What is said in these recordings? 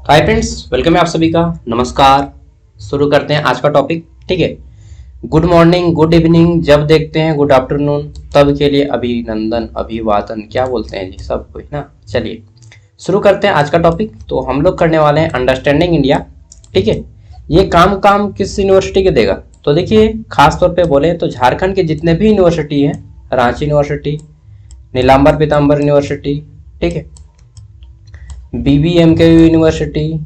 Hi friends, welcome है आप सभी का। नमस्कार। शुरू करते हैं आज का टॉपिक। ठीक है, गुड मॉर्निंग, गुड इवनिंग, जब देखते हैं गुड आफ्टरनून, तब के लिए अभिनंदन, अभिवादन, क्या बोलते हैं जी सब कुछ ना। चलिए शुरू करते हैं आज का टॉपिक। तो हम लोग करने वाले हैं अंडरस्टैंडिंग इंडिया। ठीक है, ये काम किस यूनिवर्सिटी के देगा? तो देखिए, खास तौर पे बोले तो झारखंड के जितने भी यूनिवर्सिटी हैं, रांची यूनिवर्सिटी, नीलांबर पीताम्बर यूनिवर्सिटी, ठीक है, BBMK यूनिवर्सिटी,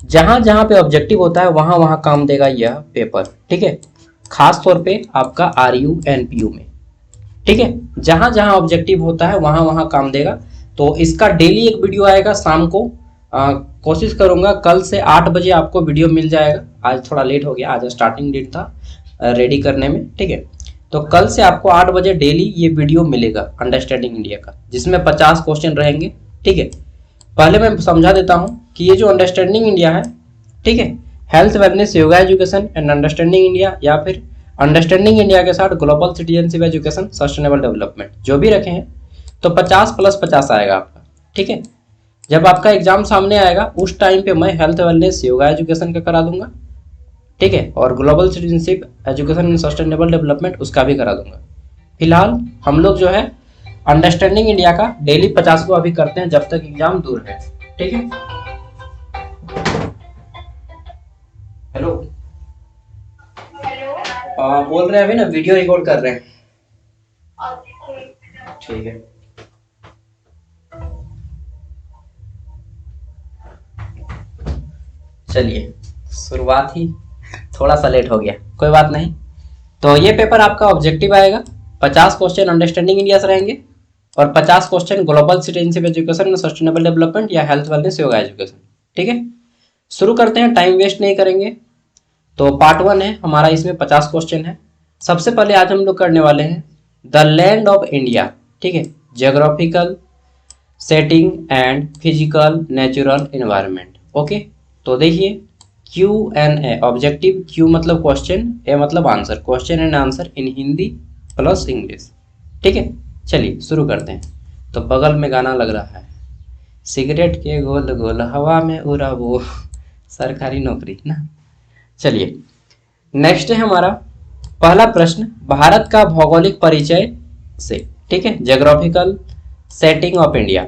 जहां जहां पे ऑब्जेक्टिव होता है वहां वहां काम देगा यह पेपर। ठीक है, खास तौर पे आपका RU NPU में। ठीक है, जहां जहां ऑब्जेक्टिव होता है वहां वहां काम देगा। तो इसका डेली एक वीडियो आएगा शाम को। कोशिश करूंगा कल से 8 बजे आपको वीडियो मिल जाएगा। आज थोड़ा लेट हो गया, आज स्टार्टिंग डेट था रेडी करने में। ठीक है, तो कल से आपको 8 बजे डेली ये वीडियो मिलेगा अंडरस्टैंडिंग इंडिया का, जिसमें 50 क्वेश्चन रहेंगे। ठीक है, पहले मैं समझा देता हूं कि ये जो अंडरस्टैंडिंग इंडिया है, ठीक है, health wellness yoga education and understanding India, या फिर अंडरस्टैंडिंग इंडिया के साथ global citizenship education sustainable development, जो भी रखे हैं, तो 50 + 50 आएगा आपका। ठीक है, जब आपका एग्जाम सामने आएगा उस टाइम पे मैं हेल्थ वेलनेस योगा एजुकेशन का करा दूंगा। ठीक है, और global citizenship education and sustainable development उसका भी करा दूंगा। फिलहाल हम लोग जो है अंडरस्टैंडिंग इंडिया का डेली 50 को अभी करते हैं जब तक एग्जाम दूर है। ठीक है, हेलो, बोल रहे हैं, अभी ना वीडियो रिकॉर्ड कर रहे हैं। ठीक है, चलिए शुरुआत ही थोड़ा सा लेट हो गया, कोई बात नहीं। तो ये पेपर आपका ऑब्जेक्टिव आएगा, 50 क्वेश्चन अंडरस्टैंडिंग इंडिया से रहेंगे और 50 question global citizenship education and sustainable development या हेल्थ वेलनेस योगा एजुकेशन। ठीक है, शुरू करते हैं, टाइम वेस्ट नहीं करेंगे। तो पार्ट 1 है हमारा, इसमें 50 क्वेश्चन है। सबसे पहले आज हम लोग करने वाले हैं द लैंड ऑफ इंडिया। ठीक है, geographical setting and physical natural environment. Okay, तो देखिए, Q&A ऑब्जेक्टिव, Q मतलब क्वेश्चन, A मतलब answer, question and answer in Hindi plus English. ठीक है, चलिए शुरू करते हैं। तो बगल में गाना लग रहा है, सिगरेट के गोल गोल हवा में उड़ा वो सरकारी नौकरी ना। चलिए नेक्स्ट है हमारा पहला प्रश्न, भारत का भौगोलिक परिचय से। ठीक है, ज्योग्राफिकल सेटिंग ऑफ इंडिया।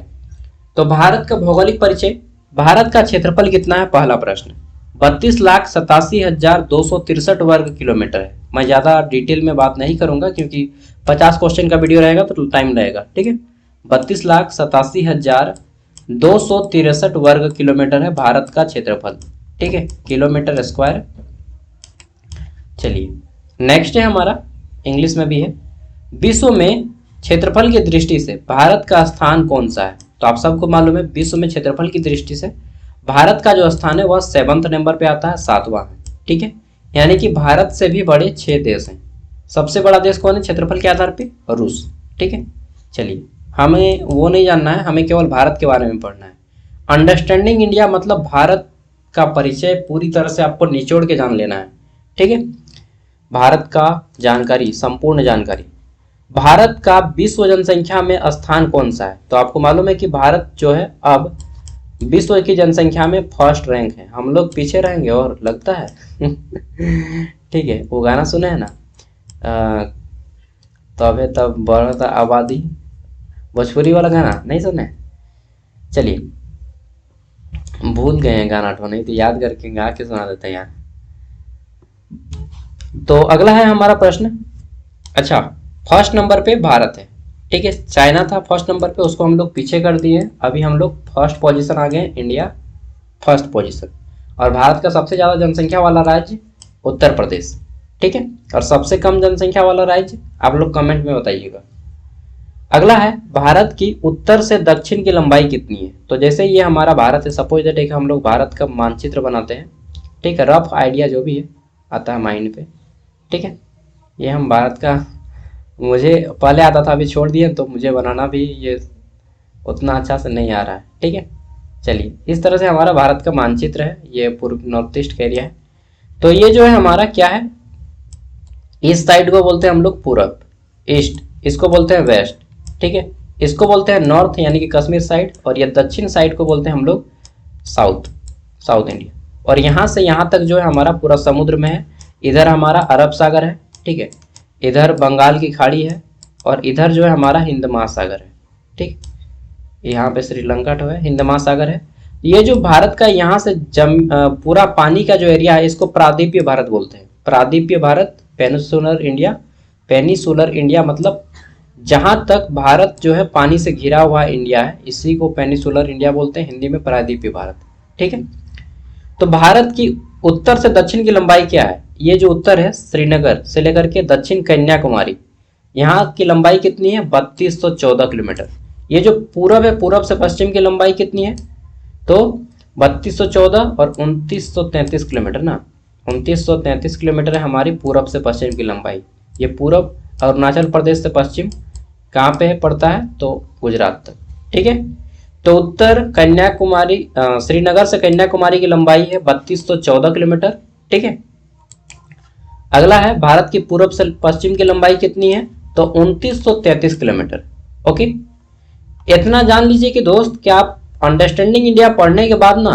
तो भारत का भौगोलिक परिचय, भारत का क्षेत्रफल कितना है? पहला प्रश्न 32,87,263 वर्ग किलोमीटर है। मैं ज़्यादा डिटेल में बात नहीं करूंगा क्योंकि 50 क्वेश्चन का वीडियो रहेगा तो टाइम लगेगा। ठीक है, 32,87,263 वर्ग किलोमीटर है भारत का क्षेत्रफल। ठीक है, किलोमीटर स्क्वायर। चलिए नेक्स्ट है हमारा, इंग्लिश में भी है, विश्व में क्षेत्रफल की दृष्टि से भारत का स्थान कौन सा है? तो आप सबको मालूम है, विश्व में क्षेत्रफल की दृष्टि से भारत का जो स्थान है वह 7वें नंबर पे आता है, 7वां है। ठीक है, यानी कि भारत से भी बड़े 6 देश हैं। सबसे बड़ा देश कौन है क्षेत्रफल के आधार पे? रूस। ठीक है, चलिए हमें वो नहीं जानना है, हमें केवल भारत के बारे में पढ़ना है। अंडरस्टैंडिंग इंडिया मतलब भारत का परिचय पूरी तरह से आपको निचोड़ के जान लेना है। ठीक है, भारत का जानकारी, संपूर्ण जानकारी। भारत का विश्व जनसंख्या में स्थान कौन सा है? तो आपको मालूम है कि भारत जो है अब विश्व की जनसंख्या में फर्स्ट रैंक है। हम लोग पीछे रहेंगे और लगता है ठीक है, वो गाना सुने हैं ना, तबे तब बढ़ता आबादी, भोजपुरी वाला गाना नहीं सुने? चलिए भूल गए हैं गाना, तो नहीं तो याद करके गा के सुना देते हैं यार। तो अगला है हमारा प्रश्न, अच्छा फर्स्ट नंबर पे भारत है। ठीक है, चाइना था फर्स्ट नंबर पे, उसको हम लोग पीछे कर दिए, अभी हम लोग फर्स्ट पोजीशन आ गए, इंडिया फर्स्ट पोजीशन। और भारत का सबसे ज़्यादा जनसंख्या वाला राज्य उत्तर प्रदेश। ठीक है, और सबसे कम जनसंख्या वाला राज्य आप लोग कमेंट में बताइएगा। अगला है भारत की उत्तर से दक्षिण की लंबाई कितनी है? तो जैसे ये हमारा भारत है, सपोज दैट एक हम लोग भारत का मानचित्र बनाते हैं। ठीक है, रफ आइडिया जो भी है आता है माइंड पे। ठीक है, ये हम भारत का, मुझे पहले आता था अभी छोड़ दिए, तो मुझे बनाना भी ये उतना अच्छा से नहीं आ रहा है। ठीक है, चलिए इस तरह से हमारा भारत का मानचित्र है, ये पूर्व नॉर्थ ईस्ट का एरिया है। तो ये जो है हमारा क्या है, इस साइड को बोलते हैं हम लोग पूरब, ईस्ट इसको बोलते हैं वेस्ट। ठीक है, इसको बोलते हैं नॉर्थ यानी कि कश्मीर साइड, और ये दक्षिण साइड को बोलते हैं हम लोग साउथ इंडिया। और यहाँ से यहाँ तक जो है हमारा पूरा समुद्र में है। इधर हमारा अरब सागर है, ठीक है, इधर बंगाल की खाड़ी है, और इधर जो है हमारा हिंद महासागर है, ठीक। यहाँ पे श्रीलंका तो है, हिंद महासागर है। ये जो भारत का यहाँ से पूरा पानी का जो एरिया है इसको प्रादीपीय भारत बोलते हैं। प्रादीपीय Bharat, peninsular India. Peninsular India मतलब जहाँ तक भारत जो है पानी से घिरा हुआ इंडिया है, इसी को पेनिसुलर इंडिया बोलते हैं, हिंदी में प्रादीपीय भारत, ठीक है। तो भारत की उत्तर से दक्षिण की लंबाई क्या है? ये जो उत्तर है श्रीनगर से लेकर के दक्षिण कन्याकुमारी, यहाँ की लंबाई कितनी है? 3214 किलोमीटर। ये जो पूरब है, पूरब से पश्चिम की लंबाई कितनी है? तो 3214 और 2933 किलोमीटर ना, 2933 किलोमीटर है हमारी पूरब से पश्चिम की लंबाई। ये पूरब अरुणाचल प्रदेश से पश्चिम कहाँ पे पड़ता है? तो गुजरात तक, ठीक है। तो उत्तर कन्याकुमारी, श्रीनगर से कन्याकुमारी की लंबाई है 3214 किलोमीटर, ठीक है। अगला है भारत की पूरब से पश्चिम की लंबाई कितनी है? तो 2933 किलोमीटर, ओके। इतना जान लीजिए कि दोस्त क्या आप अंडरस्टैंडिंग इंडिया पढ़ने के बाद ना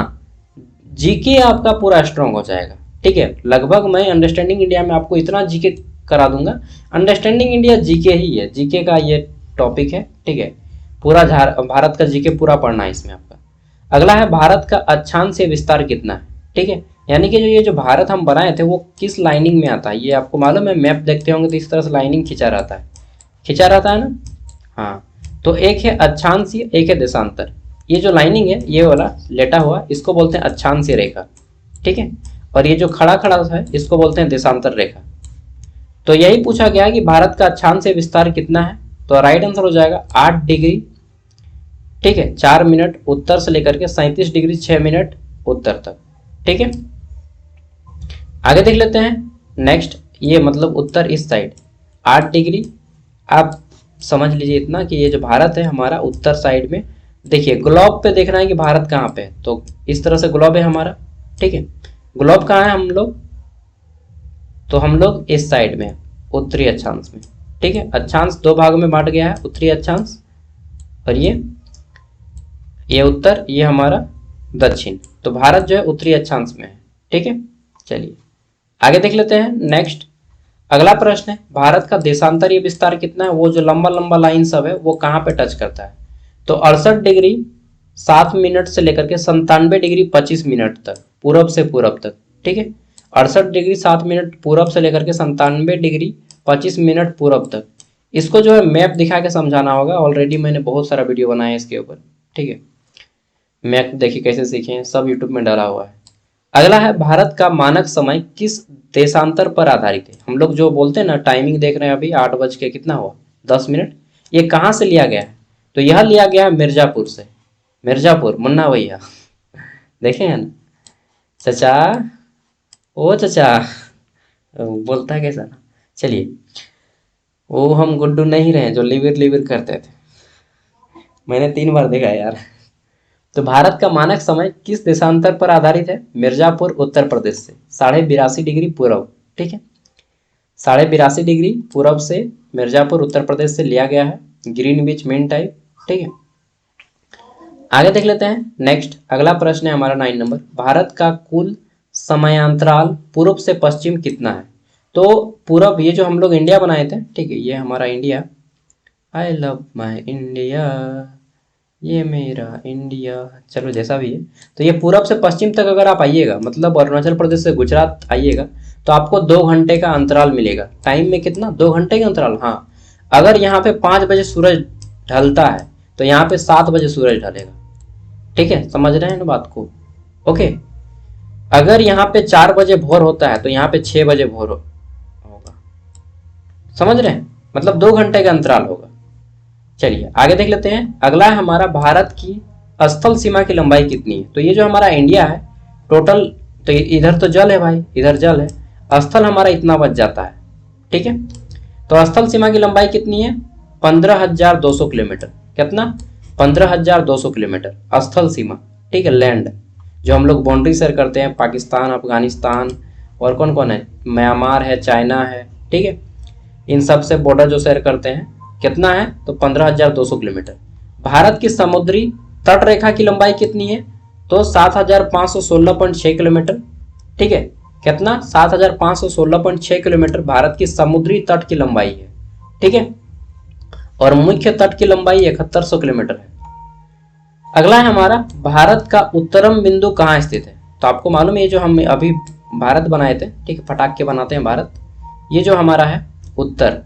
जीके आपका पूरा स्ट्रांग हो जाएगा, ठीक है। लगभग मैं अंडरस्टैंडिंग इंडिया में आपको इतना जीके करा दूंगा। अंडरस्टैंडिंग इंडिया जीके ही है, जीके का ये टॉपिक है, ठीक है। पूरा भारत का जीके पूरा पढ़ना है इसमें आपका। अगला है भारत का अक्षांश से विस्तार कितना है, ठीक है। यानी कि ये जो भारत हम बनाए थे वो किस लाइनिंग में आता है, ये आपको मालूम है। मैप देखते होंगे तो इस तरह से लाइनिंग खिंचा रहता है ना, हाँ। तो एक है अक्षांशीय, एक है देशांतर। ये जो लाइनिंग है, ये वाला लेटा हुआ, इसको बोलते हैं अक्षांशीय रेखा, ठीक है। और ये जो खड़ा खड़ा है इसको बोलते हैं देशांतर रेखा। तो यही पूछा गया कि भारत का अक्षांशीय विस्तार कितना है, तो राइट आंसर हो जाएगा 8 डिग्री, ठीक है, 4 मिनट उत्तर से लेकर के 37 डिग्री 6 मिनट उत्तर तक, ठीक है। आगे देख लेते हैं नेक्स्ट। ये मतलब उत्तर इस साइड 8 डिग्री। आप समझ लीजिए इतना कि ये जो भारत है हमारा उत्तर साइड में, देखिए ग्लोब पे देखना है कि भारत कहाँ पे है, तो इस तरह से ग्लोब है हमारा, ठीक है। ग्लोब कहाँ है हम लोग? तो हम लोग इस साइड में, उत्तरी अक्षांश में, ठीक है। अक्षांश 2 भागों में बांट गया है, उत्तरी अक्षांश और ये उत्तर, ये हमारा दक्षिण। तो भारत जो है उत्तरी अक्षांश में है, ठीक है। चलिए आगे देख लेते हैं नेक्स्ट। अगला प्रश्न है भारत का देशांतरीय विस्तार कितना है? वो जो लंबा लंबा लाइन सब है वो कहाँ पे टच करता है? तो 68 डिग्री 7 मिनट से लेकर के 97 डिग्री 25 मिनट तक, पूरब से पूरब तक, ठीक है। 68 डिग्री 7 मिनट पूरब से लेकर के 97 डिग्री 25 मिनट पूरब तक। इसको जो है मैप दिखा के समझाना होगा। ऑलरेडी मैंने बहुत सारा वीडियो बनाया है इसके ऊपर, ठीक है। मैप देखिए कैसे सीखे हैं, सब यूट्यूब में डाला हुआ है। अगला है भारत का मानक समय किस देशांतर पर आधारित है? हम लोग जो बोलते हैं ना, टाइमिंग देख रहे हैं अभी 8 बज के कितना हुआ 10 मिनट। ये कहाँ से लिया गया है? तो यह लिया गया है मिर्जापुर से। मिर्जापुर, मुन्ना भैया देखे हैं ना चचा, ओ चचा बोलता है कैसा ना। चलिए, वो हम गुड्डू नहीं रहे जो लिविर लिविर करते थे, मैंने 3 बार देखा यार। तो भारत का मानक समय किस देशांतर पर आधारित है? मिर्जापुर उत्तर प्रदेश से 82.5 डिग्री पूर्व, ठीक है। 82.5 डिग्री पूर्व से मिर्जापुर उत्तर प्रदेश से लिया गया है, ग्रीनविच मीन टाइम, ठीक है। आगे देख लेते हैं नेक्स्ट। अगला प्रश्न है हमारा 9 नंबर। भारत का कुल समयांतराल पूर्व से पश्चिम कितना है? तो पूर्व, ये जो हम लोग इंडिया बनाए थे, ठीक है, ये हमारा India, I love my India, ये मेरा इंडिया, चलो जैसा भी है। तो ये पूरब से पश्चिम तक अगर आप आइएगा, मतलब अरुणाचल प्रदेश से गुजरात आइएगा, तो आपको 2 घंटे का अंतराल मिलेगा। टाइम में कितना? 2 घंटे का अंतराल, हाँ। अगर यहाँ पे 5 बजे सूरज ढलता है तो यहाँ पे 7 बजे सूरज ढलेगा, ठीक है। समझ रहे हैं ना बात को? ओके। अगर यहाँ पे 4 बजे भोर होता है तो यहाँ पे 6 बजे भोर होगा, समझ रहे हैं? मतलब 2 घंटे का अंतराल होगा। चलिए आगे देख लेते हैं। अगला है हमारा भारत की स्थल सीमा की लंबाई कितनी है? तो ये जो हमारा इंडिया है टोटल, तो इधर तो जल है भाई, इधर जल है, स्थल हमारा इतना बच जाता है, ठीक है। तो स्थल सीमा की लंबाई कितनी है? 15,200 किलोमीटर। कितना? 15,200 किलोमीटर स्थल सीमा, ठीक है। लैंड जो हम लोग बाउंड्री शेयर करते हैं, पाकिस्तान, अफगानिस्तान और कौन कौन है, म्यांमार है, चाइना है, ठीक है, इन सब से बॉर्डर जो शेयर करते हैं, कितना है? तो 15,200 किलोमीटर। भारत की समुद्री तट रेखा की लंबाई कितनी है? तो तो 7,516.6 किलोमीटर। ठीक है, कितना? 7,516.6 किलोमीटर भारत की समुद्री तट की लंबाई है। ठीक है, और मुख्य तट की लंबाई 7100 किलोमीटर है। अगला है हमारा, भारत का उत्तरम बिंदु कहाँ स्थित है? तो आपको मालूम है, ये जो हम अभी भारत बनाए थे, ठीक है, फटाक के बनाते हैं भारत, ये जो हमारा है उत्तर,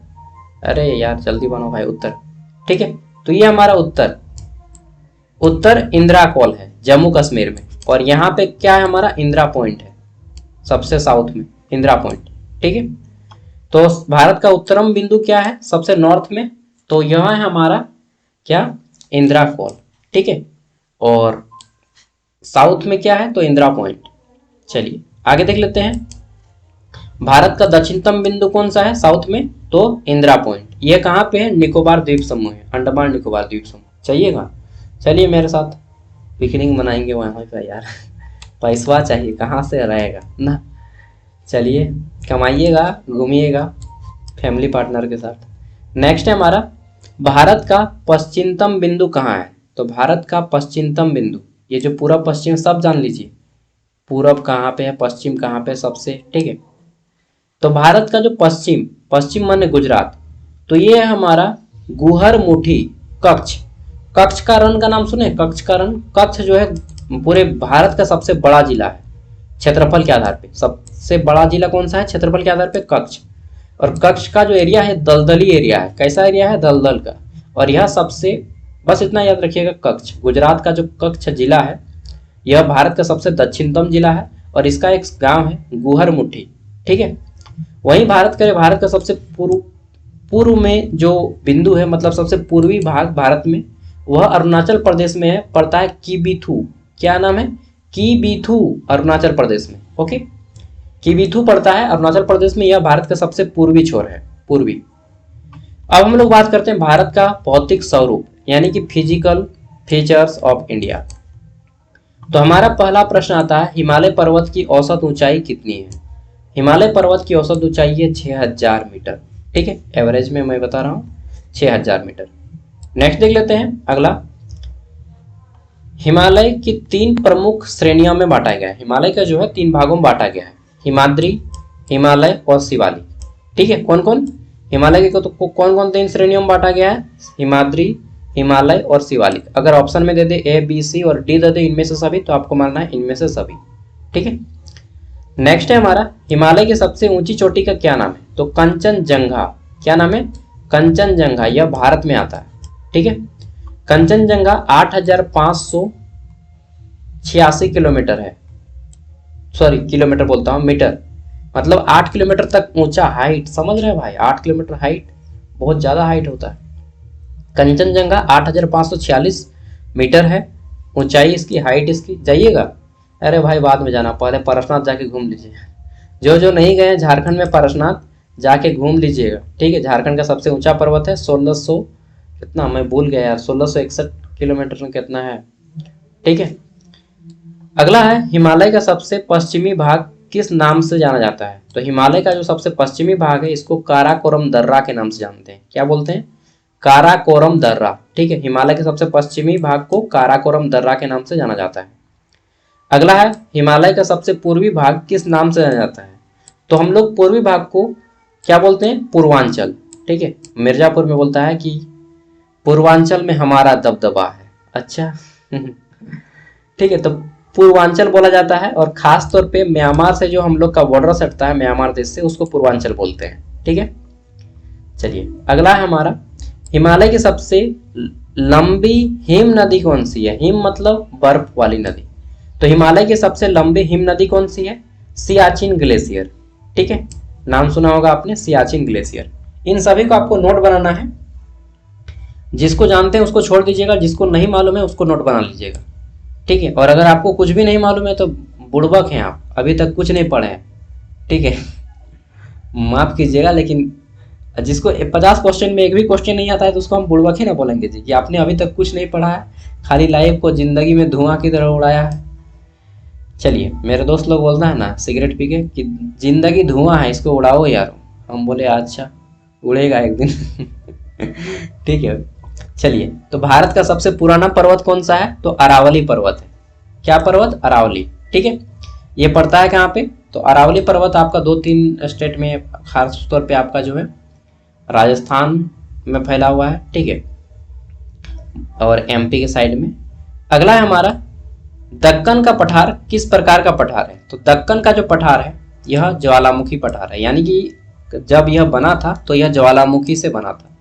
अरे यार जल्दी बनो भाई, उत्तर। ठीक है, तो ये हमारा उत्तर इंदिरा कॉल है जम्मू कश्मीर में, और यहाँ पे क्या है हमारा? इंदिरा पॉइंट है सबसे साउथ में, इंदिरा पॉइंट। ठीक है, तो भारत का उत्तरम बिंदु क्या है सबसे नॉर्थ में? तो यह है हमारा क्या? इंदिरा कॉल। ठीक है, और साउथ में क्या है? तो इंदिरा पॉइंट। चलिए आगे देख लेते हैं, भारत का दक्षिणतम बिंदु कौन सा है साउथ में? तो इंदिरा पॉइंट। ये कहाँ पे है? निकोबार द्वीप समूह है, अंडमान निकोबार द्वीप समूह। चाहिएगा? चलिए मेरे साथ पिकनिक मनाएंगे वहाँ पे यार पैसवा चाहिए, कहाँ से रहेगा ना। चलिए कमाइएगा, घूमिएगा फैमिली पार्टनर के साथ। नेक्स्ट है हमारा, भारत का पश्चिमतम बिंदु कहाँ है? तो भारत का पश्चिमतम बिंदु, ये जो पूरब पश्चिम सब जान लीजिए, पूरब कहाँ पे है, पश्चिम कहाँ पे सबसे। ठीक है, तो भारत का जो पश्चिम माने गुजरात, तो ये है हमारा गुहरमुठी कच्छ। कच्छ का रण का नाम सुने? कच्छ का रण, कच्छ जो है पूरे भारत का सबसे बड़ा जिला है क्षेत्रफल के आधार पे। सबसे बड़ा जिला कौन सा है क्षेत्रफल के आधार पे? कच्छ। और कच्छ का जो एरिया है दलदली एरिया है। कैसा एरिया है? दलदल का। और यह सबसे, बस इतना याद रखिएगा, कच्छ, गुजरात का जो कच्छ जिला है यह भारत का सबसे दक्षिणतम जिला है, और इसका एक गांव है गुहरमुठी। ठीक है, वहीं भारत का सबसे पूर्व में जो बिंदु है, मतलब सबसे पूर्वी भाग भारत में, वह अरुणाचल प्रदेश में है, पड़ता है कीबीथू। क्या नाम है? कीबीथू, अरुणाचल प्रदेश में। ओके, कीबीथू पड़ता है अरुणाचल प्रदेश में, यह भारत का सबसे पूर्वी छोर है, पूर्वी। अब हम लोग बात करते हैं भारत का भौतिक स्वरूप, यानी कि फिजिकल फीचर्स ऑफ इंडिया। तो हमारा पहला प्रश्न आता है, हिमालय पर्वत की औसत ऊंचाई कितनी है? हिमालय पर्वत की औसत ऊंचाई है 6000 मीटर। ठीक है, एवरेज में मैं बता रहा हूँ 6000 मीटर। नेक्स्ट देख लेते हैं अगला, हिमालय की 3 प्रमुख श्रेणियों में बांटा गया है। हिमालय का जो है 3 भागों में बांटा गया है, हिमाद्री, हिमालय और शिवालिक। ठीक है, कौन कौन? हिमालय के तो कौन कौन 3 श्रेणियों में बांटा गया है? हिमाद्री, हिमालय और शिवालिक। अगर ऑप्शन में दे दे ए बी सी और डी दे दे इनमें से सभी, तो आपको मानना है इनमें से सभी। ठीक है, नेक्स्ट है हमारा, हिमालय की सबसे ऊंची चोटी का क्या नाम है? तो कंचनजंगा। क्या नाम है? कंचनजंगा, यह भारत में आता है। ठीक है, कंचनजंगा 8586 किलोमीटर है, सॉरी किलोमीटर बोलता हूँ, मीटर, मतलब 8 किलोमीटर तक ऊंचा हाइट। समझ रहे हैं भाई, 8 किलोमीटर हाइट बहुत ज्यादा हाइट होता है। कंचनजंगा 8546 मीटर है ऊंचाई इसकी, हाइट इसकी। जाइएगा? अरे भाई बाद में जाना, पहले पारसनाथ जाके घूम लीजिए। जो नहीं गए झारखंड में, पारसनाथ जाके घूम लीजिएगा। ठीक है, झारखंड का सबसे ऊंचा पर्वत है, 1600 कितना मैं भूल गया यार, 1661 किलोमीटर में कितना है। ठीक है, अगला है, हिमालय का सबसे पश्चिमी भाग किस नाम से जाना जाता है? तो हिमालय का जो सबसे पश्चिमी भाग है इसको काराकोरम दर्रा के नाम से जानते हैं। क्या बोलते हैं? काराकोरम दर्रा। ठीक है, हिमालय के सबसे पश्चिमी भाग को काराकोरम दर्रा के नाम से जाना जाता है। अगला है, हिमालय का सबसे पूर्वी भाग किस नाम से जाना जाता है? तो हम लोग पूर्वी भाग को क्या बोलते हैं? पूर्वांचल। ठीक है, मिर्जापुर में बोलता है कि पूर्वांचल में हमारा दबदबा है। अच्छा ठीक है, तो पूर्वांचल बोला जाता है, और खास तौर पे म्यांमार से जो हम लोग का बॉर्डर सटता है म्यांमार देश से, उसको पूर्वांचल बोलते हैं। ठीक है, चलिए अगला है हमारा, हिमालय की सबसे लंबी हिम नदी कौन सी है? हिम मतलब बर्फ वाली नदी। तो हिमालय की सबसे लंबी हिम नदी कौन सी है? सियाचिन ग्लेशियर। ठीक है, नाम सुना होगा आपने, सियाचिन ग्लेशियर। इन सभी को आपको नोट बनाना है, जिसको जानते हैं उसको छोड़ दीजिएगा, जिसको नहीं मालूम है उसको नोट बना लीजिएगा। ठीक है, और अगर आपको कुछ भी नहीं मालूम है तो बुड़बक हैं आप, अभी तक कुछ नहीं पढ़े हैं। ठीक है, माफ कीजिएगा, लेकिन जिसको 50 क्वेश्चन में एक भी क्वेश्चन नहीं आता है तो उसको हम बुड़बक ही ना बोलेंगे जी, कि आपने अभी तक कुछ नहीं पढ़ा है, खाली लाइफ को जिंदगी में धुआं की तरह उड़ाया है। चलिए, मेरे दोस्त लोग बोलता है ना सिगरेट पी के कि जिंदगी धुआं है, इसको उड़ाओ यार। हम बोले अच्छा उड़ेगा एक दिन ठीक है, चलिए, तो भारत का सबसे पुराना पर्वत कौन सा है? तो अरावली पर्वत है। क्या पर्वत? अरावली। ठीक है, ये पड़ता है कहाँ पे? तो अरावली पर्वत आपका 2-3 स्टेट में, खास तौर पे आपका जो है राजस्थान में फैला हुआ है। ठीक है, और एमपी के साइड में। अगला है हमारा दक्कन का पठार किस प्रकार का पठार है? तो दक्कन का जो पठार है यह ज्वालामुखी पठार है, यानी कि जब यह बना था तो यह ज्वालामुखी से बना था।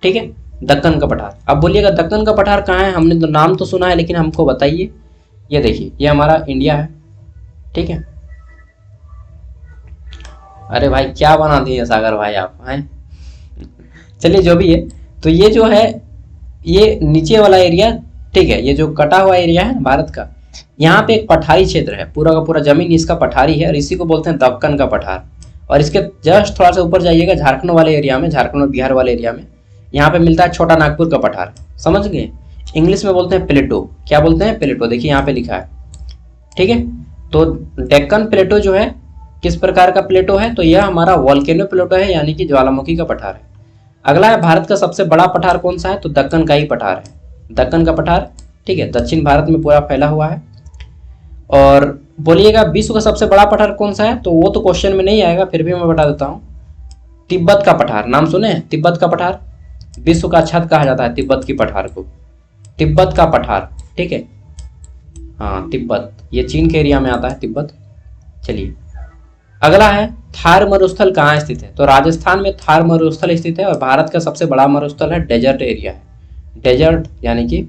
ठीक है, दक्कन का पठार। अब बोलिएगा दक्कन का पठार कहाँ है? हमने तो नाम तो सुना है, लेकिन हमको बताइए। ये देखिए, ये हमारा इंडिया है। ठीक है, अरे भाई क्या बना दिए सागर भाई आप हैं। चलिए जो भी है, तो ये जो है ये नीचे वाला एरिया, ठीक है, ये जो कटा हुआ एरिया है भारत का, यहाँ पे एक पठारी क्षेत्र है, पूरा का पूरा जमीन इसका पठारी है, और इसी को बोलते हैं दक्कन का पठार। और इसके जस्ट थोड़ा सा ऊपर जाइएगा झारखंड वाले एरिया में, झारखंड और बिहार वाले एरिया में, यहाँ पे मिलता है छोटा नागपुर का पठार। समझ गए? इंग्लिश में बोलते हैं प्लेटो। क्या बोलते हैं? प्लेटो। देखिए यहाँ पे लिखा है। ठीक है, तो डेक्कन प्लेटो जो है किस प्रकार का प्लेटो है? तो यह हमारा वॉल्केनो प्लेटो है, यानी कि ज्वालामुखी का पठार है। अगला है भारत का सबसे बड़ा पठार कौन सा है? तो दक्कन का ही पठार है, दक्कन का पठार। ठीक है, दक्षिण भारत में पूरा फैला हुआ है। और बोलिएगा विश्व का सबसे बड़ा पठार कौन सा है? तो वो तो क्वेश्चन में नहीं आएगा, फिर भी मैं बता देता हूँ। तिब्बत का पठार, नाम सुने हैं? तिब्बत का पठार विश्व का छत कहा जाता है तिब्बत की पठार को, तिब्बत का पठार। ठीक है, हाँ तिब्बत, ये चीन के एरिया में आता है तिब्बत। चलिए अगला है थार मरुस्थल कहाँ स्थित है? तो राजस्थान में थार मरुस्थल स्थित है, और भारत का सबसे बड़ा मरुस्थल है, डेजर्ट एरिया है, डेजर्ट यानी कि।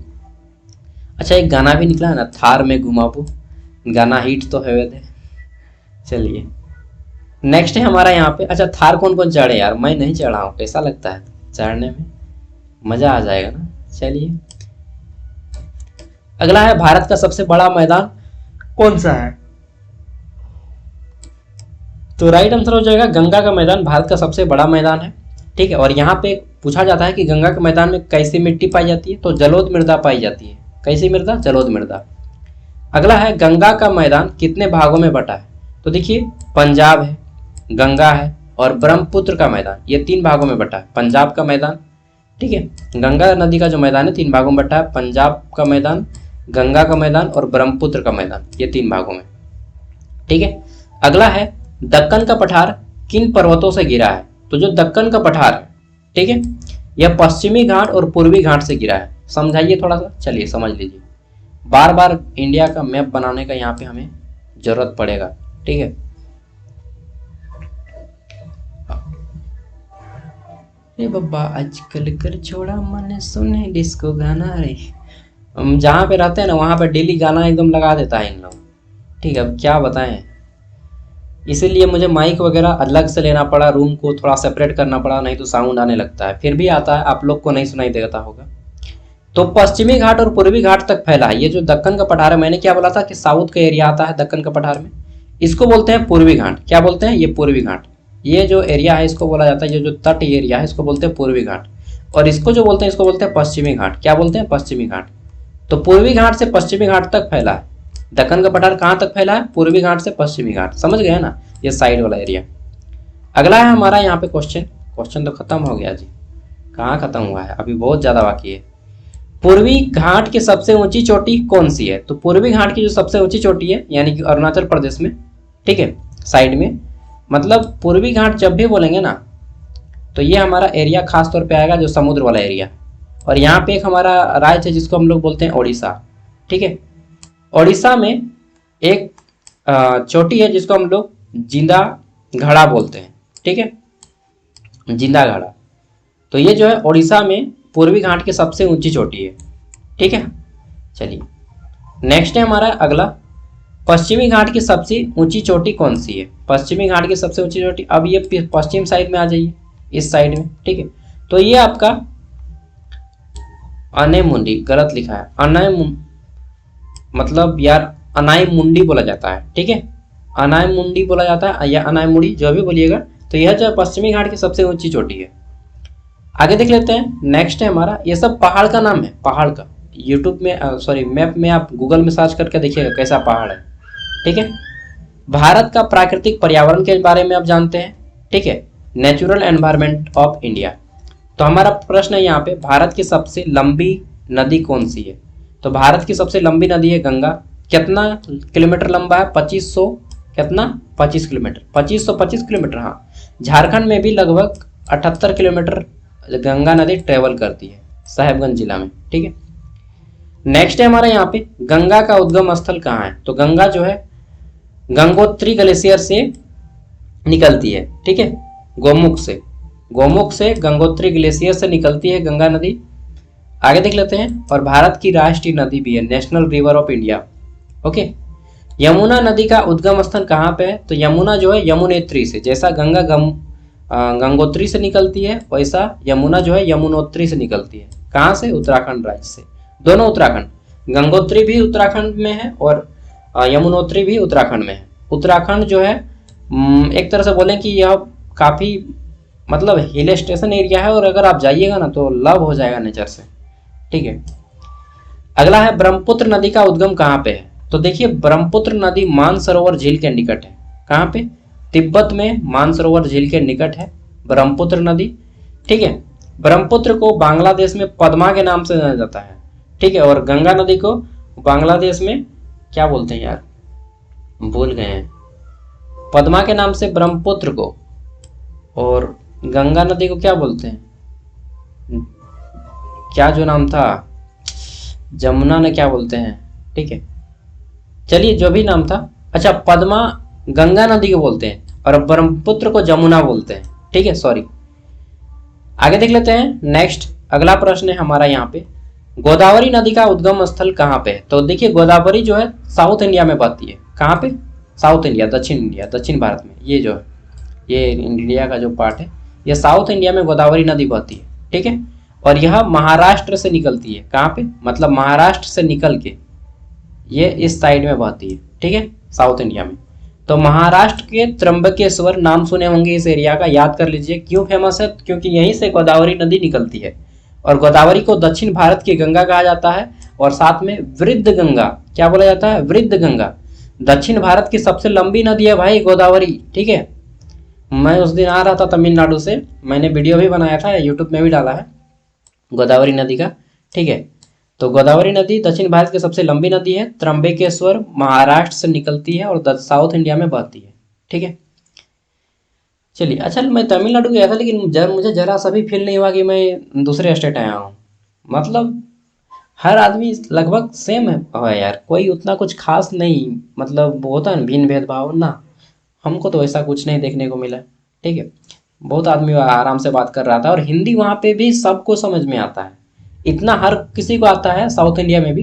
अच्छा एक गाना भी निकला है ना, थार में घुमाबू, गाना हिट तो है थे। चलिए नेक्स्ट है हमारा यहाँ पे। अच्छा थार कौन कौन चढ़े यार? मैं नहीं चढ़ा हूँ, कैसा लगता है चढ़ने में? मजा आ जाएगा ना। चलिए अगला है भारत का सबसे बड़ा मैदान कौन सा है? तो राइट आंसर हो जाएगा गंगा का मैदान भारत का सबसे बड़ा मैदान है। ठीक है, और यहाँ पे पूछा जाता है कि गंगा के मैदान में कैसी मिट्टी पाई जाती है? तो जलोढ़ मृदा पाई जाती है। कैसी मृदा? जलोढ़ मृदा। अगला है गंगा का मैदान कितने भागों में बटा है? तो देखिए पंजाब है, गंगा है, और ब्रह्मपुत्र का मैदान, ये 3 भागों में बटा है। पंजाब का मैदान, ठीक है, गंगा नदी का जो मैदान है 3 भागों में बटा है, पंजाब का मैदान, गंगा का मैदान और ब्रह्मपुत्र का मैदान, ये 3 भागों में। ठीक है, अगला है दक्कन का पठार किन पर्वतों से गिरा है? तो जो दक्कन का पठार है, ठीक है, यह पश्चिमी घाट और पूर्वी घाट से गिरा है। समझाइए थोड़ा सा। चलिए समझ लीजिए, बार बार इंडिया का मैप बनाने का यहाँ पे हमें जरूरत पड़ेगा। ठीक है, रे बब्बा आजकल कर छोड़ा मन सुने डिस्को गाना रे। हम जहाँ पे रहते हैं ना वहाँ पे डेली गाना एकदम लगा देता है इन लोग। ठीक है, अब क्या बताएं, इसीलिए मुझे माइक वगैरह अलग से लेना पड़ा, रूम को थोड़ा सेपरेट करना पड़ा, नहीं तो साउंड आने लगता है। फिर भी आता है, आप लोग को नहीं सुनाई देता होगा। तो पश्चिमी घाट और पूर्वी घाट तक फैला है। ये जो दक्कन का पठार है, मैंने क्या बोला था कि साउथ का एरिया आता है दक्कन का पठार में, इसको बोलते हैं पूर्वी घाट। क्या बोलते हैं? ये पूर्वी घाट। ये जो एरिया है इसको बोला जाता है, ये जो तट एरिया है इसको बोलते हैं पूर्वी घाट, और इसको जो बोलते हैं इसको बोलते हैं पश्चिमी घाट। क्या बोलते हैं? पश्चिमी घाट। तो पूर्वी घाट से पश्चिमी घाट तक फैला है। दक्कन का पठार कहाँ तक फैला है? पूर्वी घाट से पश्चिमी घाट। समझ गए ना, ये साइड वाला एरिया। अगला है हमारा यहाँ पे क्वेश्चन तो खत्म हो गया जी, कहाँ खत्म हुआ है, अभी बहुत ज्यादा बाकी है। पूर्वी घाट की सबसे ऊंची चोटी कौन सी है? तो पूर्वी घाट की जो सबसे ऊंची चोटी है, यानी कि अरुणाचल प्रदेश में, ठीक है, साइड में। मतलब पूर्वी घाट जब भी बोलेंगे ना तो ये हमारा एरिया खास तौर पे आएगा जो समुद्र वाला एरिया। और यहाँ पे एक हमारा राज्य है जिसको हम लोग बोलते हैं ओडिशा। ठीक है, ओडिशा में एक चोटी है जिसको हम लोग जिंदा घड़ा बोलते हैं। ठीक है, जिंदा घड़ा। तो ये जो है ओडिशा में पूर्वी घाट की सबसे ऊंची चोटी है। ठीक है, चलिए नेक्स्ट है हमारा अगला, पश्चिमी घाट की सबसे ऊंची चोटी कौन सी है? पश्चिमी घाट की सबसे ऊंची चोटी, अब ये पश्चिम साइड में आ जाइए, इस साइड में। ठीक है, तो ये आपका अनेमुंडी, गलत लिखा है, मतलब यार अनाईमुंडी बोला जाता है। ठीक है, अनाईमुंडी बोला जाता है या अनाईमुंडी, जो भी बोलिएगा। तो यह जो पश्चिमी घाट की सबसे ऊंची चोटी है। आगे देख लेते हैं, नेक्स्ट है हमारा, ये सब पहाड़ का नाम है, पहाड़ का। यूट्यूब में सॉरी मैप में आप गूगल में सर्च करके देखिएगा कैसा पहाड़ है। ठीक है, भारत का प्राकृतिक पर्यावरण के बारे में आप जानते हैं। ठीक है, नेचुरल एनवायरनमेंट ऑफ इंडिया। तो हमारा प्रश्न है यहाँ पे, भारत की सबसे लंबी नदी कौन सी है? तो भारत की सबसे लंबी नदी है गंगा, कितना किलोमीटर लंबा है? 2500 कितना 25 किलोमीटर, 2525 किलोमीटर। हाँ, झारखंड में भी लगभग 78 किलोमीटर गंगा नदी ट्रेवल करती है साहेबगंज जिला में। ठीक है, नेक्स्ट है हमारा यहाँ पे गंगा का उद्गम स्थल कहाँ है? तो गंगा जो है गंगोत्री ग्लेशियर से निकलती है। ठीक है, गोमुख से गंगोत्री ग्लेशियर से निकलती है गंगा नदी। आगे देख लेते हैं। और भारत की राष्ट्रीय नदी भी है, national river of India. Okay, Yamuna नदी का उद्गम स्थल कहाँ पे है? तो यमुना जो है यमुनेत्री से, जैसा गंगा गंगोत्री से निकलती है, वैसा यमुना जो है यमुनोत्री से निकलती है। कहाँ से? उत्तराखंड राज्य से। दोनों उत्तराखंड, गंगोत्री भी उत्तराखंड में है और यमुनोत्री भी उत्तराखंड में है। उत्तराखंड जो है एक तरह से बोलें कि यह काफ़ी मतलब हिल स्टेशन एरिया है, और अगर आप जाइएगा ना तो लव हो जाएगा नेचर से। ठीक है, अगला है ब्रह्मपुत्र नदी का उद्गम कहाँ पे है? तो देखिए, ब्रह्मपुत्र नदी मानसरोवर झील के निकट है। कहाँ पे? तिब्बत में मानसरोवर झील के निकट है ब्रह्मपुत्र नदी। ठीक है, ब्रह्मपुत्र को बांग्लादेश में पद्मा के नाम से जाना जाता है। ठीक है, और गंगा नदी को बांग्लादेश में क्या बोलते हैं यार, भूल गए हैं, पद्मा के नाम से ब्रह्मपुत्र को, और गंगा नदी को क्या बोलते हैं, क्या जो नाम था, जमुना ने क्या बोलते हैं। ठीक है, चलिए जो भी नाम था, अच्छा पद्मा गंगा नदी को बोलते हैं और ब्रह्मपुत्र को जमुना बोलते हैं। ठीक है, सॉरी। आगे देख लेते हैं। नेक्स्ट अगला प्रश्न है हमारा यहाँ पे, गोदावरी नदी का उद्गम स्थल कहाँ पे है? तो देखिए, गोदावरी जो है साउथ इंडिया में बहती है। कहाँ पे? साउथ इंडिया, दक्षिण इंडिया, दक्षिण भारत में। ये जो है, ये इंडिया का जो पार्ट है, ये साउथ इंडिया में गोदावरी नदी बहती है। ठीक है, और यह महाराष्ट्र से निकलती है। कहाँ पे? मतलब महाराष्ट्र से निकल के ये इस साइड में बहती है। ठीक है, साउथ इंडिया में। तो महाराष्ट्र के त्र्यंबकेश्वर, नाम सुने होंगे इस एरिया का, याद कर लीजिए। क्यों फेमस है? क्योंकि यहीं से गोदावरी नदी निकलती है, और गोदावरी को दक्षिण भारत की गंगा कहा जाता है, और साथ में वृद्ध गंगा, क्या बोला जाता है? वृद्ध गंगा। दक्षिण भारत की सबसे लंबी नदी है भाई गोदावरी। ठीक है, मैं उस दिन आ रहा था तमिलनाडु से, मैंने वीडियो भी बनाया था, यूट्यूब में भी डाला है गोदावरी नदी का। ठीक है, तो गोदावरी नदी दक्षिण भारत की सबसे लंबी नदी है, त्र्यंबकेश्वर महाराष्ट्र से निकलती है और साउथ इंडिया में बहती है। ठीक है, चलिए। अच्छा, मैं तमिलनाडु गया था, लेकिन मुझे जरा सा भी फील नहीं हुआ कि मैं दूसरे स्टेट आया हूँ। मतलब हर आदमी लगभग सेम है यार, कोई उतना कुछ खास नहीं, मतलब होता है भिन्न भेदभाव ना, हमको तो ऐसा कुछ नहीं देखने को मिला। ठीक है, बहुत आदमी आराम से बात कर रहा था, और हिंदी वहाँ पे भी सबको समझ में आता है। इतना हर किसी को आता है साउथ इंडिया में भी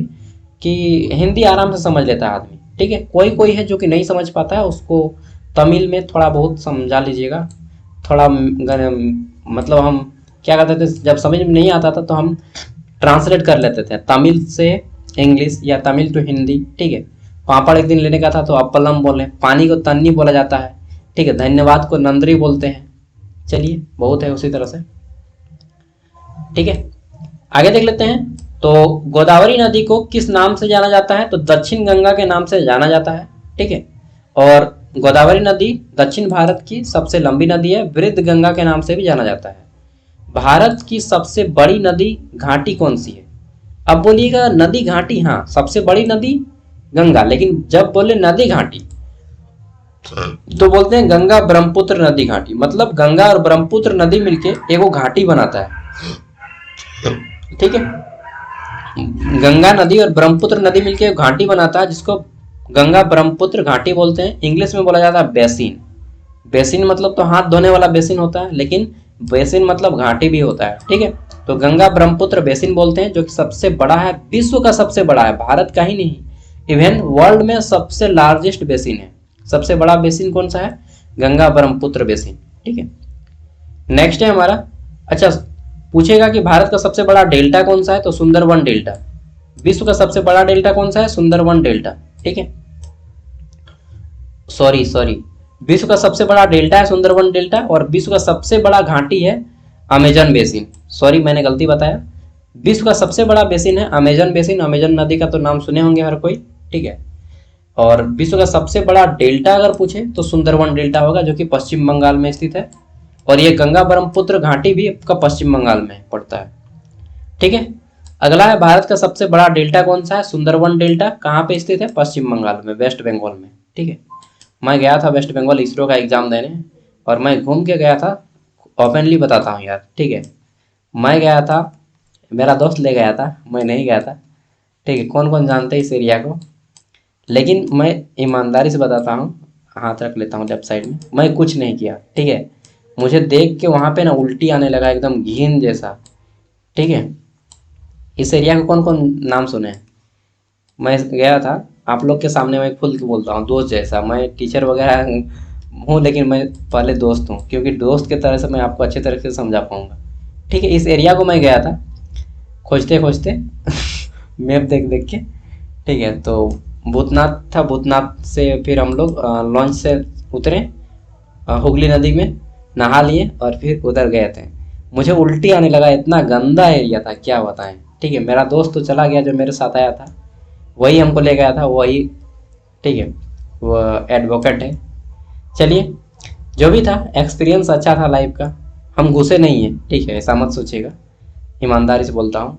कि हिंदी आराम से समझ लेता है आदमी। ठीक है, कोई कोई है जो कि नहीं समझ पाता है, उसको तमिल में थोड़ा बहुत समझा लीजिएगा। थोड़ा मतलब हम क्या करते थे, जब समझ में नहीं आता था तो हम ट्रांसलेट कर लेते थे तमिल से इंग्लिश या तमिल टू हिंदी। ठीक है, पापड़ एक दिन लेने का था तो अपलम बोले, पानी को तन्नी बोला जाता है। ठीक है, धन्यवाद को नंदरी बोलते हैं। चलिए, बहुत है उसी तरह से। ठीक है, आगे देख लेते हैं। तो गोदावरी नदी को किस नाम से जाना जाता है? तो दक्षिण गंगा के नाम से जाना जाता है। ठीक है, और गोदावरी नदी दक्षिण भारत की सबसे लंबी नदी है, वृद्ध गंगा के नाम से भी जाना जाता है। भारत की सबसे बड़ी नदी घाटी कौन सी है? अब बोलिएगा नदी घाटी, हाँ सबसे बड़ी नदी गंगा, लेकिन जब बोले नदी घाटी तो बोलते हैं गंगा ब्रह्मपुत्र नदी घाटी। मतलब गंगा और ब्रह्मपुत्र नदी मिलके एगो घाटी बनाता है। ठीक है, गंगा नदी और ब्रह्मपुत्र नदी मिलके एक घाटी बनाता है, जिसको गंगा ब्रह्मपुत्र घाटी बोलते हैं। इंग्लिश में बोला जाता है बेसिन। बेसिन मतलब तो हाथ धोने वाला बेसिन होता है, लेकिन बेसिन मतलब घाटी भी होता है। ठीक है, तो गंगा ब्रह्मपुत्र बेसिन बोलते हैं, जो कि सबसे बड़ा है, विश्व का सबसे बड़ा है, भारत का ही नहीं, इवन वर्ल्ड में सबसे लार्जेस्ट बेसिन है। सबसे बड़ा बेसिन कौन सा है? गंगा ब्रह्मपुत्र बेसिन। ठीक है, नेक्स्ट है हमारा, अच्छा पूछेगा कि भारत का सबसे बड़ा डेल्टा कौन सा है? तो सुंदरवन डेल्टा। विश्व का सबसे बड़ा डेल्टा कौन सा है? सुंदरवन डेल्टा। ठीक है, सॉरी, विश्व का सबसे बड़ा डेल्टा है सुंदरवन डेल्टा, और विश्व का सबसे बड़ा घाटी है अमेजन बेसिन। सॉरी, मैंने गलती बताया, विश्व का सबसे बड़ा बेसिन है अमेजन बेसिन। अमेजन नदी का तो नाम सुने होंगे हर कोई। ठीक है, और विश्व का सबसे बड़ा डेल्टा अगर पूछे तो सुंदरवन डेल्टा होगा, जो कि पश्चिम बंगाल में स्थित है, और ये गंगा ब्रह्मपुत्र घाटी भी आपका पश्चिम बंगाल में पड़ता है। ठीक है, अगला है भारत का सबसे बड़ा डेल्टा कौन सा है? सुंदरवन डेल्टा। कहाँ पे स्थित है? पश्चिम बंगाल में, वेस्ट बंगाल में। ठीक है, मैं गया था वेस्ट बंगाल इसरो का एग्जाम देने, और मैं घूम के गया था, ओपनली बताता हूँ यार। ठीक है, मैं गया था, मेरा दोस्त ले गया था, मैं नहीं गया था। ठीक है, कौन कौन जानते हैं इस एरिया को? लेकिन मैं ईमानदारी से बताता हूँ, हाथ रख लेता हूँ लेफ्ट साइड में, मैं कुछ नहीं किया। ठीक है, मुझे देख के वहाँ पे ना उल्टी आने लगा, एकदम घिन जैसा। ठीक है, इस एरिया को कौन कौन नाम सुने हैं? मैं गया था, आप लोग के सामने मैं खुल के बोलता हूँ, दोस्त जैसा। मैं टीचर वगैरह हूँ, लेकिन मैं पहले दोस्त हूँ, क्योंकि दोस्त की तरह से मैं आपको अच्छे तरह से समझा पाऊंगा। ठीक है, इस एरिया को मैं गया था खोजते खोजते मैप देख देख के। ठीक है, तो भूतनाथ था, भूतनाथ से फिर हम लोग लॉन्च से उतरे, हुगली नदी में नहा लिए और फिर उधर गए थे। मुझे उल्टी आने लगा, इतना गंदा एरिया था क्या बताएं। ठीक है, मेरा दोस्त तो चला गया जो मेरे साथ आया था, वही हमको ले गया था, वही। ठीक है, वो एडवोकेट है। चलिए, जो भी था एक्सपीरियंस अच्छा था लाइफ का, हम घुसे नहीं हैं। ठीक है, ऐसा मत सोचिएगा, ईमानदारी से बोलता हूँ,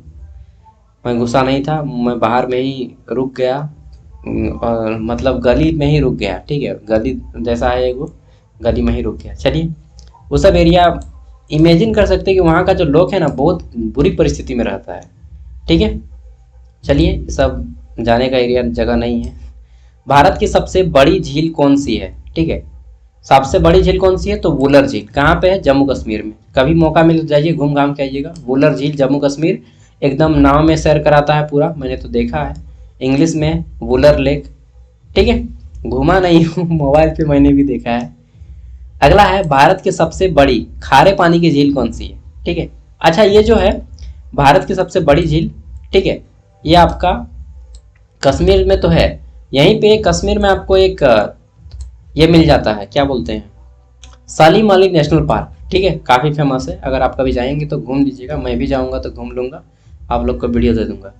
मैं घुसा नहीं था, मैं बाहर में ही रुक गया। और मतलब गली में ही रुक गया। ठीक है, गली जैसा है वो, गली में ही रुक गया। चलिए, वो सब एरिया इमेजिन कर सकते हैं कि वहाँ का जो लोग है ना बहुत बुरी परिस्थिति में रहता है। ठीक है, चलिए, सब जाने का एरिया जगह नहीं है। भारत की सबसे बड़ी झील कौन सी है? ठीक है, सबसे बड़ी झील कौन सी है? तो वुलर झील। कहाँ पे है? जम्मू कश्मीर में। कभी मौका मिल जाइए, घूम घाम के आइएगा। वुलर झील, जम्मू कश्मीर, एकदम नाव में सैर कराता है पूरा, मैंने तो देखा है। इंग्लिश में वुलर लेक। ठीक है, घूमा नहीं हूँ, मोबाइल पे मैंने भी देखा है। अगला है, भारत की सबसे बड़ी खारे पानी की झील कौन सी है? ठीक है, अच्छा, ये जो है भारत की सबसे बड़ी झील, ठीक है, ये आपका कश्मीर में तो है। यहीं पे कश्मीर में आपको एक ये मिल जाता है, क्या बोलते हैं, सालिम अली नेशनल पार्क। ठीक है, काफ़ी फेमस है, अगर आप कभी जाएंगे तो घूम लीजिएगा, मैं भी जाऊंगा तो घूम लूंगा, आप लोग को वीडियो दे दूंगा।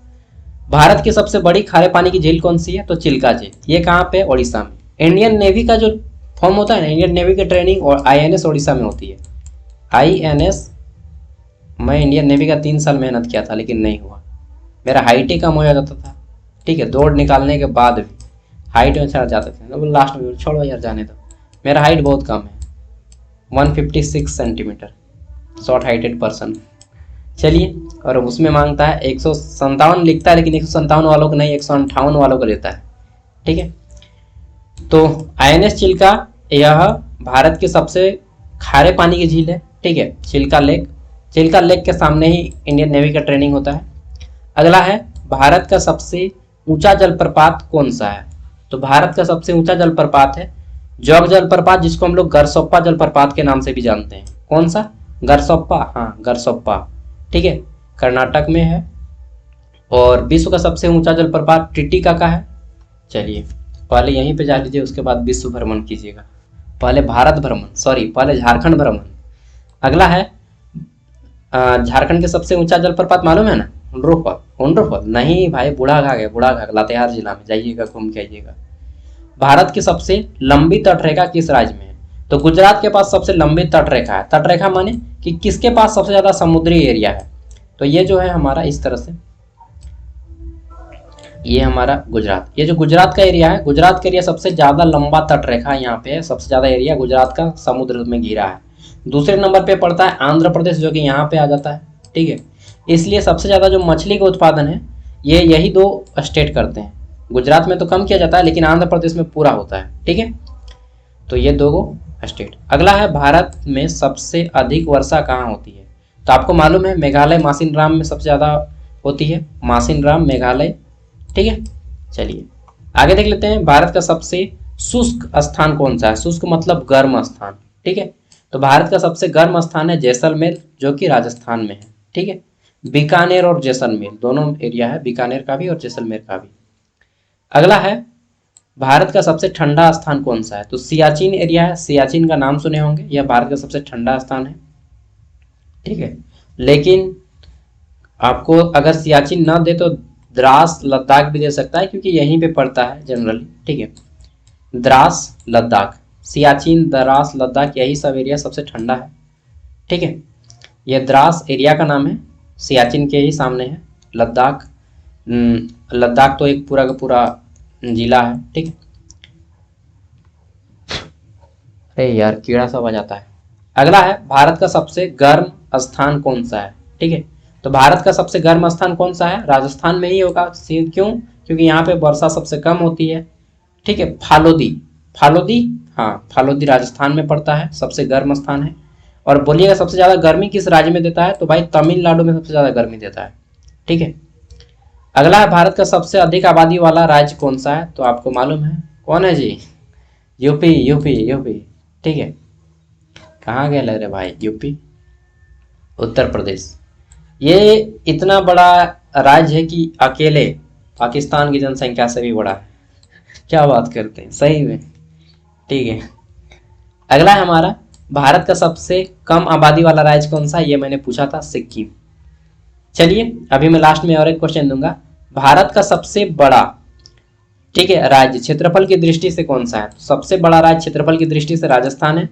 भारत की सबसे बड़ी खारे पानी की झील कौन सी है? तो चिल्का झील। ये कहाँ पे? उड़ीसा में। इंडियन नेवी का जो फॉर्म होता है ना, इंडियन नेवी की ट्रेनिंग और INS उड़ीसा में होती है। INS, मैं इंडियन नेवी का 3 साल मेहनत किया था लेकिन नहीं हुआ, मेरा हाइट ही कम हो जाता था। ठीक है, दौड़ निकालने के बाद भी हाइट में चढ़ जाते थे, तो लास्ट में छोड़ो यार जाने दो, मेरा हाइट बहुत कम है, 156 सेंटीमीटर, शॉर्ट हाइटेड पर्सन। चलिए, और उसमें मांगता है 157 लिखता है, लेकिन 157 वालों को नहीं, 158 वालों को देता है। ठीक है, तो INS चिल्का यह भारत की सबसे खारे पानी की झील है। ठीक है, चिल्का लेक, चिल्का लेक के सामने ही इंडियन नेवी का ट्रेनिंग होता है। अगला है, भारत का सबसे ऊंचा जलप्रपात कौन सा है? तो भारत का सबसे ऊंचा जलप्रपात है जोग जलप्रपात, जिसको हम लोग गरसोप्पा जलप्रपात के नाम से भी जानते हैं। कौन सा? गरसोप्पा, हाँ गरसोप्पा। ठीक है, कर्नाटक में है। और विश्व का सबसे ऊंचा जलप्रपात टिटिका का है। चलिए, पहले यहीं पे जा लीजिए, उसके बाद विश्व भ्रमण कीजिएगा, पहले भारत भ्रमण, सॉरी पहले झारखंड भ्रमण। अगला है, झारखंड के सबसे ऊंचा जलप्रपात मालूम है ना? हुंड्रो फॉल नहीं भाई, बूढ़ा घाघ है, बूढ़ा घाघ लातेहार जिला में, जाइएगा घूम के आइएगा। भारत की सबसे लंबी तटरेखा किस राज्य में है? तो गुजरात के पास सबसे लंबी तटरेखा है। तटरेखा माने कि किसके पास सबसे ज्यादा समुद्री एरिया है? तो ये जो है हमारा इस तरह से, ये हमारा गुजरात, ये जो गुजरात का एरिया है, गुजरात का एरिया सबसे ज्यादा लंबा तटरेखा यहाँ पे है, सबसे ज्यादा एरिया गुजरात का समुद्र में घिरा है। दूसरे नंबर पे पड़ता है आंध्र प्रदेश, जो कि यहाँ पे आ जाता है। ठीक है, इसलिए सबसे ज्यादा जो मछली का उत्पादन है ये यही दो स्टेट करते हैं। गुजरात में तो कम किया जाता है, लेकिन आंध्र प्रदेश में पूरा होता है। ठीक है, तो ये दो स्टेट। अगला है, भारत में सबसे अधिक वर्षा कहाँ होती है? तो आपको मालूम है, मेघालय मासिन राम में सबसे ज्यादा होती है, मासिन राम मेघालय। ठीक है, चलिए आगे देख लेते हैं, भारत का सबसे शुष्क स्थान कौन सा है? शुष्क मतलब गर्म स्थान। ठीक है, तो भारत का सबसे गर्म स्थान है जैसलमेर, जो कि राजस्थान में है। ठीक है, बीकानेर और जैसलमेर दोनों एरिया है, बीकानेर का भी और जैसलमेर का भी। अगला है, भारत का सबसे ठंडा स्थान कौन सा है? तो सियाचिन एरिया है, सियाचिन का नाम सुने होंगे, यह भारत का सबसे ठंडा स्थान है। ठीक है, लेकिन आपको अगर सियाचिन ना दे तो द्रास लद्दाख भी दे सकता है, क्योंकि यहीं पे पड़ता है जनरली। ठीक है, द्रास लद्दाख, सियाचिन द्रास लद्दाख, यही सब एरिया सबसे ठंडा है। ठीक है, यह द्रास एरिया का नाम है, सियाचिन के ही सामने है। लद्दाख, लद्दाख तो एक पूरा का पूरा जिला है, ठीक है। अरे यार कीड़ा सा बजाता है। अगला है भारत का सबसे गर्म स्थान कौन सा है, ठीक है। तो भारत का सबसे गर्म स्थान कौन सा है, राजस्थान में ही होगा। क्यों, क्योंकि यहाँ पे वर्षा सबसे कम होती है, ठीक है। फालोदी, फालोदी, हाँ फालोदी राजस्थान में पड़ता है, सबसे गर्म स्थान है। और बोलिएगा सबसे ज्यादा गर्मी किस राज्य में देता है, तो भाई तमिलनाडु में सबसे ज्यादा गर्मी देता है, ठीक है। अगला है भारत का सबसे अधिक आबादी वाला राज्य कौन सा है, तो आपको मालूम है कौन है जी, यूपी, यूपी, यूपी, ठीक है। कहाँ गए लग रहे भाई, यूपी, उत्तर प्रदेश। ये इतना बड़ा राज्य है कि अकेले पाकिस्तान की जनसंख्या से भी बड़ा है। क्या बात करते हैं, सही में, ठीक है। अगला है हमारा भारत का सबसे कम आबादी वाला राज्य कौन सा है, ये मैंने पूछा था, सिक्किम। चलिए अभी मैं लास्ट में और एक क्वेश्चन दूंगा, भारत का सबसे बड़ा, ठीक है, राज्य क्षेत्रफल की दृष्टि से कौन सा है। सबसे बड़ा राज्य क्षेत्रफल की दृष्टि से राजस्थान है,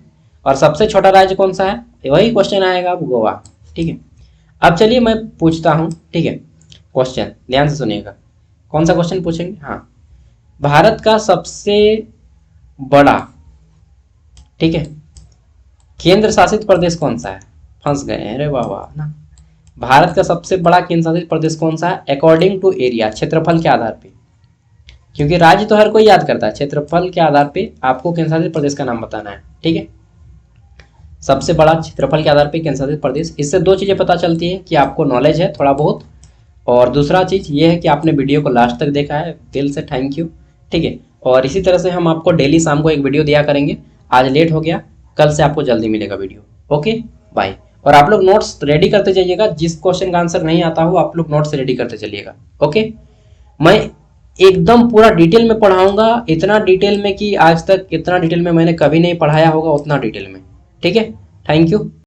और सबसे छोटा राज्य कौन सा है, वही क्वेश्चन आएगा अब, गोवा, ठीक है। अब चलिए मैं पूछता हूं, ठीक है, क्वेश्चन ध्यान से सुनिएगा। कौन सा क्वेश्चन पूछेंगे, हाँ, भारत का सबसे बड़ा, ठीक है, केंद्र शासित प्रदेश कौन सा है। फंस गए, अरे वाह वाह ना। भारत का सबसे बड़ा केंद्र शासित प्रदेश कौन सा है, अकॉर्डिंग टू एरिया, क्षेत्रफल के आधार पे, क्योंकि राज्य तो हर कोई याद करता है, क्षेत्रफल के आधार पे आपको केंद्र शासित प्रदेश का नाम बताना है, ठीक है। सबसे बड़ा क्षेत्रफल के आधार पे केंद्र शासित प्रदेश। इससे दो चीजें पता चलती है कि आपको नॉलेज है थोड़ा बहुत, और दूसरा चीज ये है कि आपने वीडियो को लास्ट तक देखा है, दिल से थैंक यू, ठीक है। और इसी तरह से हम आपको डेली शाम को एक वीडियो दिया करेंगे। आज लेट हो गया, कल से आपको जल्दी मिलेगा वीडियो, ओके बाय। और आप लोग नोट्स रेडी करते जाइएगा, जिस क्वेश्चन का आंसर नहीं आता हो आप लोग नोट्स रेडी करते चलिएगा, ओके। मैं एकदम पूरा डिटेल में पढ़ाऊंगा, इतना डिटेल में कि आज तक इतना डिटेल में मैंने कभी नहीं पढ़ाया होगा, उतना डिटेल में, ठीक है। Thank you.